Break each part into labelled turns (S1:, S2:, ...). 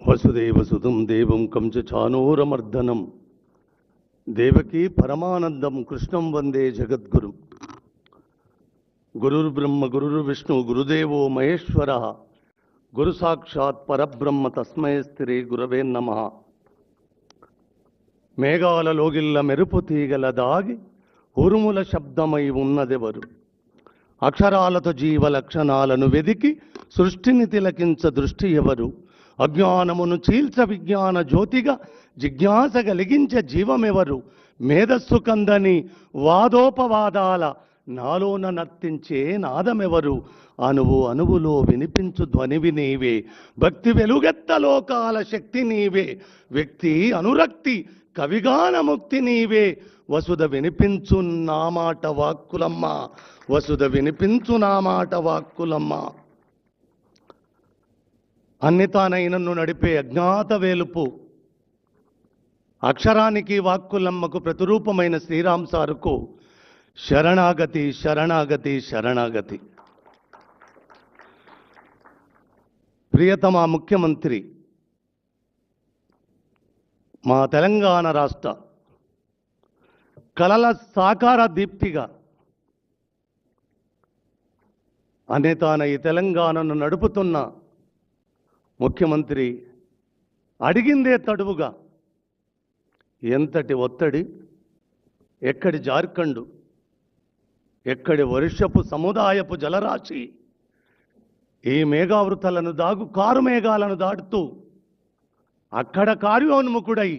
S1: వసుదేవసుతం దేవం కంసచానూరమర్దనం దేవకీ పరమానందం కృష్ణం వందే జగద్గురు. గురుర్బ్రహ్మ గురుర్విష్ణు గురుదేవో మహేశ్వర గురు సాక్షాత్ పరబ్రహ్మ తస్మై శ్రీ గురవే నమః. మేఘాలలోగిల్ల మెరుపు తీగల దాగి ఉరుముల శబ్దమై ఉన్నదెవరు? అక్షరాలతో జీవ లక్షణాలను వెదికి సృష్టిని తిలకించ దృష్టి ఎవరు? అజ్ఞానమును చీల్చ విజ్ఞాన జ్యోతిగా జిజ్ఞాస కలిగించే జీవమెవరు? మేధస్సు కందని వాదోపవాదాల నాలోన నర్తించే నాదమెవరు? అణువు అణువులో వినిపించు ధ్వనివి నీవే, భక్తి వెలుగెత్త లోకాల శక్తి నీవే, వ్యక్తి అనురక్తి కవిగాన ముక్తి నీవే. వసుధ వినిపించు నా మాట వాక్కులమ్మ, వసుధ వినిపించు నా మాట వాక్కులమ్మ. అన్ని తానైనను నడిపే అజ్ఞాత వేలుపు అక్షరానికి వాక్కులమ్మకు ప్రతిరూపమైన శ్రీరామ్ సారుకు శరణాగతి శరణాగతి శరణాగతి. ప్రియతమ ముఖ్యమంత్రి, మా తెలంగాణ రాష్ట్ర కలల సాకార దీప్తిగా అనే తాన ఈ తెలంగాణను నడుపుతున్న ముఖ్యమంత్రి అడిగిందే తడువుగా ఎంతటి ఒత్తిడి, ఎక్కడి జార్ఖండ్, ఎక్కడి వర్షపు సముదాయపు జలరాశి ఈ మేఘావృతలను కారు మేఘాలను దాటుతూ అక్కడ కార్యోన్ముఖుడై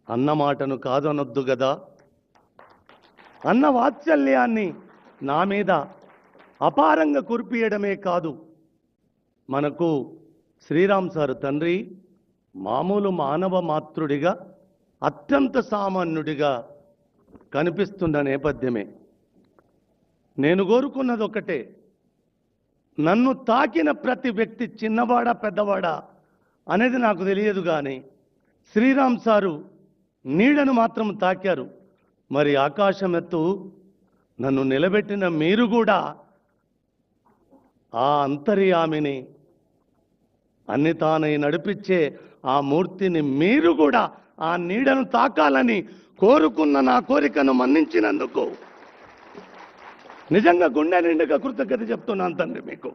S1: అన్న మాటను కాదనొద్దు గదా, అన్న వాత్సల్యాన్ని నా మీద అపారంగా కురిపియడమే కాదు, మనకు శ్రీరామ్ సార్ తండ్రి మామూలు మానవ మాతృడిగా అత్యంత సామాన్యుడిగా కనిపిస్తున్న నేపథ్యమే. నేను కోరుకున్నది ఒకటే, నన్ను తాకిన ప్రతి వ్యక్తి చిన్నవాడా పెద్దవాడా అనేది నాకు తెలియదు, కానీ శ్రీరామ్ సారు నీడను మాత్రం తాకారు. మరి ఆకాశమెత్తు నన్ను నిలబెట్టిన మీరు కూడా ఆ అంతర్యామిని, అన్ని తానై నడిపించే ఆ మూర్తిని మీరు కూడా ఆ నీడను తాకాలని కోరుకున్న నా కోరికను మన్నించినందుకు నిజంగా గుండె నిండుగా కృతజ్ఞత చెప్తున్నాను తండ్రి. మీకు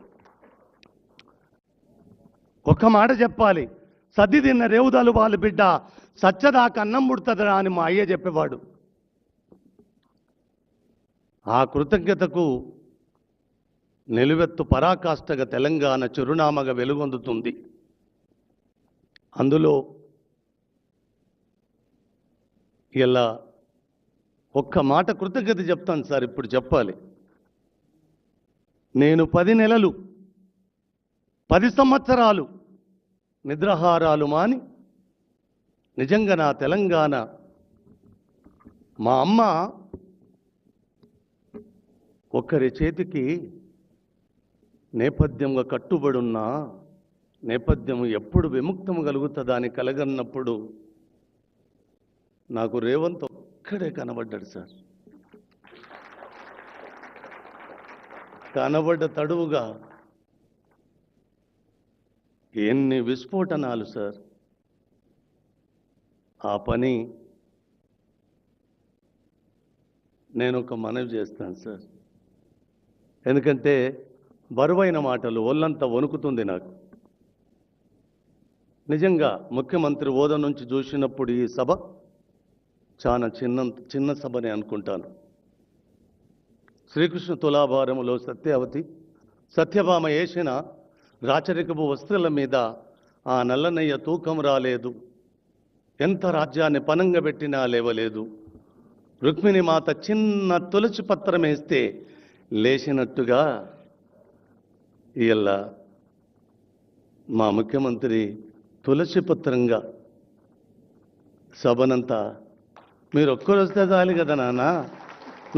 S1: ఒక్క మాట చెప్పాలి, సద్ది తిన్న రేవుదాలు వాళ్ళ బిడ్డ సచ్చదాకా అన్నం పుడుతుందా అని మా అయ్య చెప్పేవాడు. ఆ కృతజ్ఞతకు నిలువెత్తు పరాకాష్ఠగా తెలంగాణ చిరునామగా వెలుగొందుతుంది. అందులో ఇలా ఒక్క మాట కృతజ్ఞత చెప్తాను సార్. ఇప్పుడు చెప్పాలి, నేను 10 నెలలు 10 సంవత్సరాలు నిద్రాహారాలు మాని నిజంగా నా తెలంగాణ, మా అమ్మ ఒకరి చేతికి నేపథ్యంగా కట్టుబడున్న నేపథ్యం ఎప్పుడు విముక్తం కలుగుతుందా అని కలగన్నప్పుడు నాకు రేవంత్ ఒక్కడే కనబడ్డాడు సార్. కనబడ్డ తడువుగా ఎన్ని విస్ఫోటనాలు సార్. ఆ పని నేను ఒక మనవి చేస్తాను సార్, ఎందుకంటే బరువైన మాటలు, ఒళ్ళంతా వణుకుతుంది నాకు. నిజంగా ముఖ్యమంత్రి హోదా నుంచి చూసినప్పుడు ఈ సభ చాలా చిన్న సభనే అనుకుంటాను. శ్రీకృష్ణ తులాభారములో సత్యభామ వేసిన రాచరికపు వస్త్రాల మీద ఆ నల్లనయ్య తూకం రాలేదు, ఎంత రాజ్యాన్ని పనంగా పెట్టినా లేవలేదు, రుక్మిణి మాత చిన్న తులసి పత్రం వేస్తే లేచినట్టుగా ఇలా మా ముఖ్యమంత్రి తులసి పత్రంగా సభనంతా మీరు ఒక్కరు వస్తే చాలు కదా నాన్న,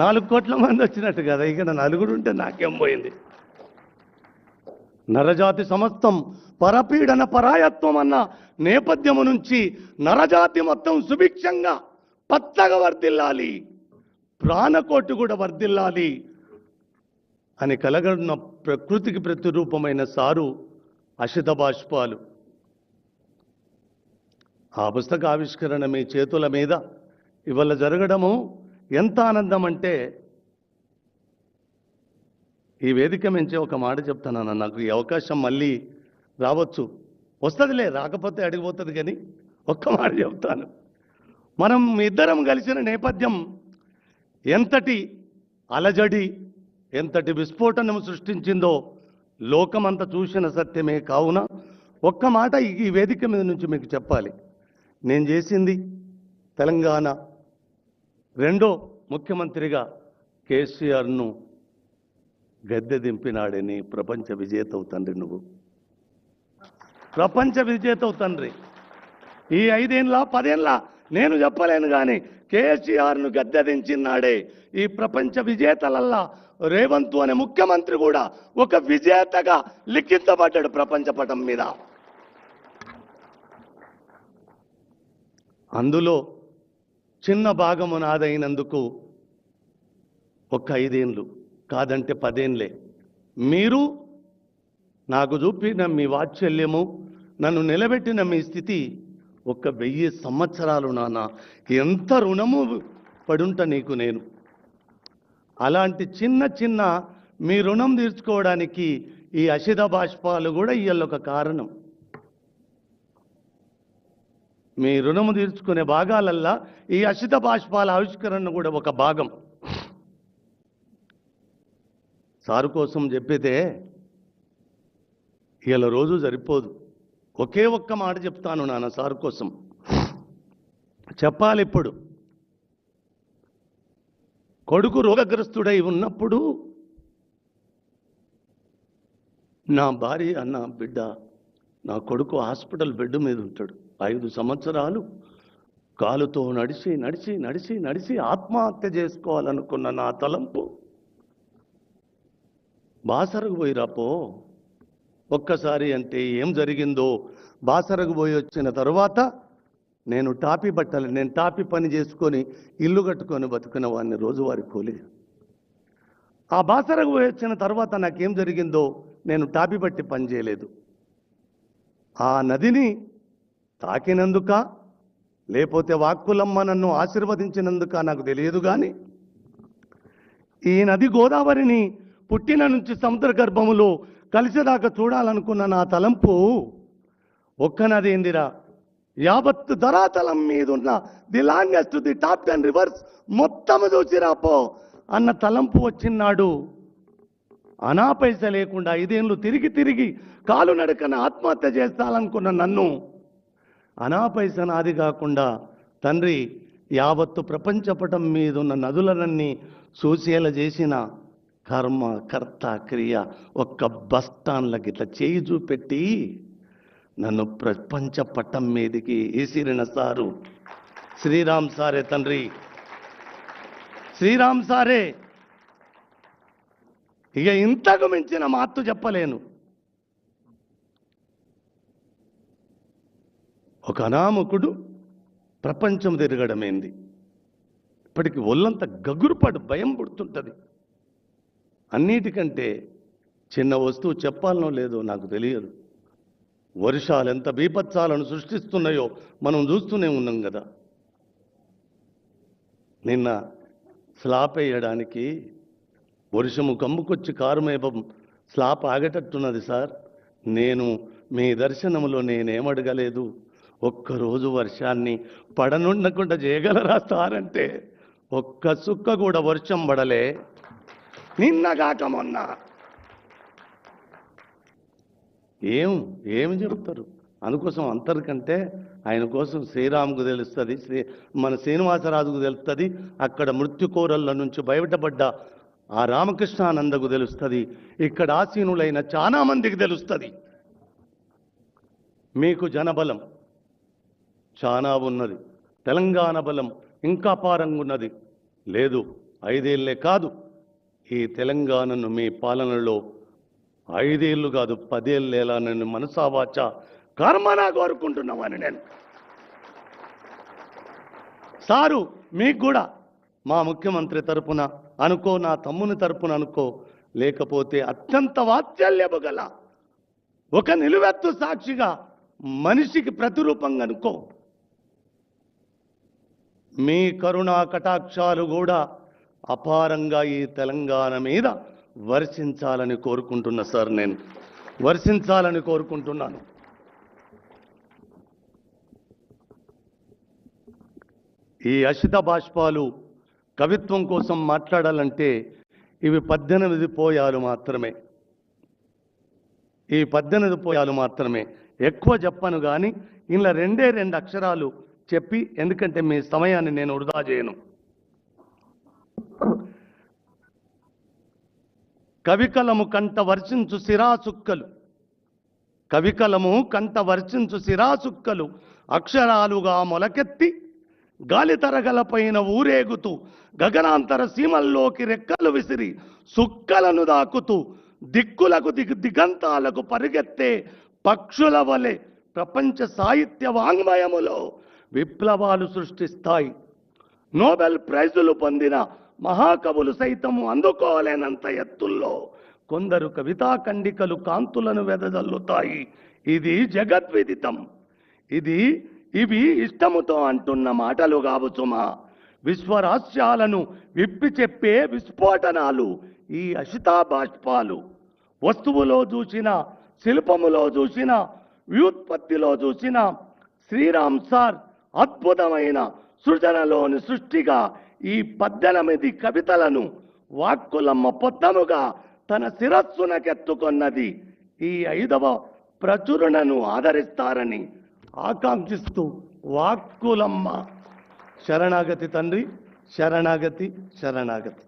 S1: 4 కోట్ల మంది వచ్చినట్టు కదా, ఇక్కడ నలుగురు ఉంటే నాకేం పోయింది. నరజాతి సమస్తం పరపీడన పరాయత్వం అన్న నేపథ్యము నుంచి నరజాతి మొత్తం సుభిక్షంగా పచ్చగా వర్ధిల్లాలి, ప్రాణకోటి కూడా వర్ధిల్లాలి అని కలగన్న ప్రకృతికి ప్రతిరూపమైన సారు అశిత బాష్పాలు. ఆ పుస్తక ఆవిష్కరణ మీ చేతుల మీద ఇవాళ జరగడము ఎంత ఆనందం అంటే, ఈ వేదిక మించి ఒక మాట చెప్తానన్న, నాకు ఈ అవకాశం మళ్ళీ రావచ్చు, వస్తుందిలే, రాకపోతే అడిగిపోతుంది, కానీ ఒక్క మాట చెప్తాను. మనం ఇద్దరం కలిసిన నేపథ్యం ఎంతటి అలజడి, ఎంతటి విస్ఫోటనం సృష్టించిందో లోకమంతా చూసిన సత్యమే. కావున ఒక్క మాట ఈ వేదిక మీద నుంచి మీకు చెప్పాలి. నేను చేసింది తెలంగాణ రెండో ముఖ్యమంత్రిగా కేసీఆర్ను గద్దె దింపినాడని. ప్రపంచ విజేతవు తండ్రి, నువ్వు ప్రపంచ విజేతవు తండ్రి. ఈ 5 ఏళ్ళ 10 ఏళ్ళ నేను చెప్పలేను, కానీ కేసీఆర్ను గద్దె దించినాడే ఈ ప్రపంచ విజేతలల్లా రేవంత్ అనే ముఖ్యమంత్రి కూడా ఒక విజేతగా లిఖించబడ్డాడు ప్రపంచ పటం మీద. అందులో చిన్న భాగము నాదైనందుకు ఒక 5 ఏళ్ళు కాదంటే 10 ఏళ్ళే. మీరు నాకు చూపిన మీ వాత్సల్యము, నన్ను నిలబెట్టిన మీ స్థితి 1000 సంవత్సరాలు నాన్న. ఎంత రుణము పడుంట నీకు నేను. అలాంటి చిన్న చిన్న మీ రుణం తీర్చుకోవడానికి ఈ అశిత బాష్పాలు కూడా ఇవాళ ఒక కారణం. మీ రుణము తీర్చుకునే భాగాలల్లా ఈ అశిత బాష్పాల ఆవిష్కరణ కూడా ఒక భాగం. సారు కోసం చెప్పితే ఇవాళ రోజు సరిపోదు. ఒకే ఒక్క మాట చెప్తాను నాన్న, సారు కోసం చెప్పాలి. ఇప్పుడు కొడుకు రోగగ్రస్తుడై ఉన్నప్పుడు నా భార్య, అన్న బిడ్డ, నా కొడుకు హాస్పిటల్ బెడ్ మీద ఉంటాడు. 5 సంవత్సరాలు కాలుతో నడిచి నడిచి నడిచి నడిచి ఆత్మహత్య చేసుకోవాలనుకున్న నా తలంపు బాసరకు పోయిరాపో ఒక్కసారి అంటే ఏం జరిగిందో. బాసరకు పోయి వచ్చిన తర్వాత నేను టాపీ పని చేసుకొని ఇల్లు కట్టుకొని బతుకున్న వాడిని, రోజువారి కూలి. ఆ బాసరకు పోయి వచ్చిన తర్వాత నాకేం జరిగిందో, నేను టాపీ బట్టి పని చేయలేదు. ఆ నదిని తాకినందుక లేకపోతే వాక్కులమ్మ నన్ను ఆశీర్వదించినందుక నాకు తెలియదు, కానీ ఈ నది గోదావరిని పుట్టిన నుంచి సముద్ర గర్భములో కలిసేదాకా చూడాలనుకున్న నా తలంపు ఒక్క నది ఏందిరా, యావత్తు ధరాతలం మీద ఉన్న the longest, the top 10 reverse మొత్తము చూసిరాపో అన్న తలంపు వచ్చినాడు. అనా పైస లేకుండా 5 ఏళ్ళు తిరిగి తిరిగి కాలు నడకన ఆత్మహత్య చేస్తాలనుకున్న నన్ను అనా పైస నాది కాకుండా తండ్రి యావత్తు ప్రపంచపటం మీద ఉన్న నదులనన్నీ చూసేలా చేసిన కర్మ, కర్త, క్రియ ఒక్క బస్టాండ్లకి ఇట్లా చేయి చూపెట్టి నన్ను ప్రపంచ పట్టం మీదికి ఈసిరిన సారు శ్రీరామ్ సారే తండ్రి, శ్రీరామ్ సారే. ఇక ఇంతకు మించిన మాత్తు చెప్పలేను. ఒక అనామకుడు ప్రపంచం తిరగడమేంది, ఇప్పటికి ఒళ్ళంతా గగురుపాటు భయం పుడుతుంటుంది. అన్నిటికంటే చిన్న వస్తువు చెప్పాలనో లేదో నాకు తెలియదు. వర్షాలు ఎంత బీభత్సాలను సృష్టిస్తున్నాయో మనం చూస్తూనే ఉన్నాం కదా. నిన్న స్లాబ్ వేయడానికి వర్షము కమ్ముకొచ్చి కారుమేపం స్లాబ్ ఆగేటట్టున్నది సార్. నేను మీ దర్శనంలో నేనేమడగలేదు, ఒక్కరోజు వర్షాన్ని పడనుండకుండా చేయగలరా సార్ అంటే ఒక్క సుక్క కూడా వర్షం పడలే. నిన్నగాక మొన్న ఏం చెప్తారు. అందుకోసం అంతరికంటే ఆయన కోసం శ్రీరాముకు తెలుస్తుంది, మన శ్రీనివాసరాజుకు తెలుస్తుంది, అక్కడ మృత్యుకోరళ్ళ నుంచి బయటపడ్డ ఆ రామకృష్ణానందకు తెలుస్తుంది, ఇక్కడ ఆసీనులైన చాలా మందికి తెలుస్తుంది. మీకు జనబలం చాలా ఉన్నది, తెలంగాణ బలం ఇంకా పారంగా ఉన్నది. లేదు 5 ఏళ్లే కాదు, ఈ తెలంగాణను మీ పాలనలో 5 ఏళ్ళు కాదు 10 ఏళ్ళేలా నేను మనసావాచ కర్మనా కోరుకుంటున్నామని నేను. సారు మీకు కూడా మా ముఖ్యమంత్రి తరపున అనుకో, నా తమ్ముని తరపున అనుకో, లేకపోతే అత్యంత వాత్సల్యము గల ఒక నిలువెత్తు సాక్షిగా మనిషికి ప్రతిరూపంగా అనుకో. మీ కరుణా కటాక్షాలు కూడా అపారంగా ఈ తెలంగాణ మీద వర్షించాలని కోరుకుంటున్నా సార్. నేను వర్షించాలని కోరుకుంటున్నాను. ఈ అశిత బాష్పాలు కవిత్వం కోసం మాట్లాడాలంటే ఇవి 18 పోయాలు మాత్రమే. ఈ 18 పోయాలు మాత్రమే, ఎక్కువ చెప్పను కానీ ఇలా 2 అక్షరాలు చెప్పి, ఎందుకంటే మీ సమయాన్ని నేను వృధా చేయను. కవికలము కంట వర్షించు సిరాసుక్కలు, కవికలము కంట వర్షించు సిరాసుక్కలు అక్షరాలుగా మొలకెత్తి గాలి తరగలపైన ఊరేగుతూ గగనాంతర సీమల్లోకి రెక్కలు విసిరి సుక్కలను దాకుతూ దిక్కులకు దిగంతాలకు పరిగెత్తే పక్షుల వలె ప్రపంచ సాహిత్య వాంగ్మయములో విప్లవాలు సృష్టిస్తాయి. నోబెల్ ప్రైజులు పొందిన మహాకవులు సైతము అందుకోలేనంత ఎత్తుల్లో కొందరు కవితా ఖండికలు కాంతులను వెదజల్లుతాయి. ఇది జగద్విదితం. ఇవి ఇష్టముతో అంటున్న మాటలు కావు సుమా. విశ్వరాస్యాలను విప్పి చెప్పే విస్ఫోటనాలు ఈ అశితా బాష్పాలు. వస్తువులో చూసిన, శిల్పములో చూసిన, వ్యుత్పత్తిలో చూసిన శ్రీరామ్ సార్ అద్భుతమైన సృజనలోని సృష్టిగా ఈ 18 కవితలను వాక్కులమ్మ పొత్తముగా తన శిరస్సునకెత్తుకొన్నది. ఈ 5వ ప్రచురణను ఆదరిస్తారని ఆకాంక్షిస్తూ వాక్కులమ్మ. శరణాగతి తండ్రి, శరణాగతి, శరణాగతి.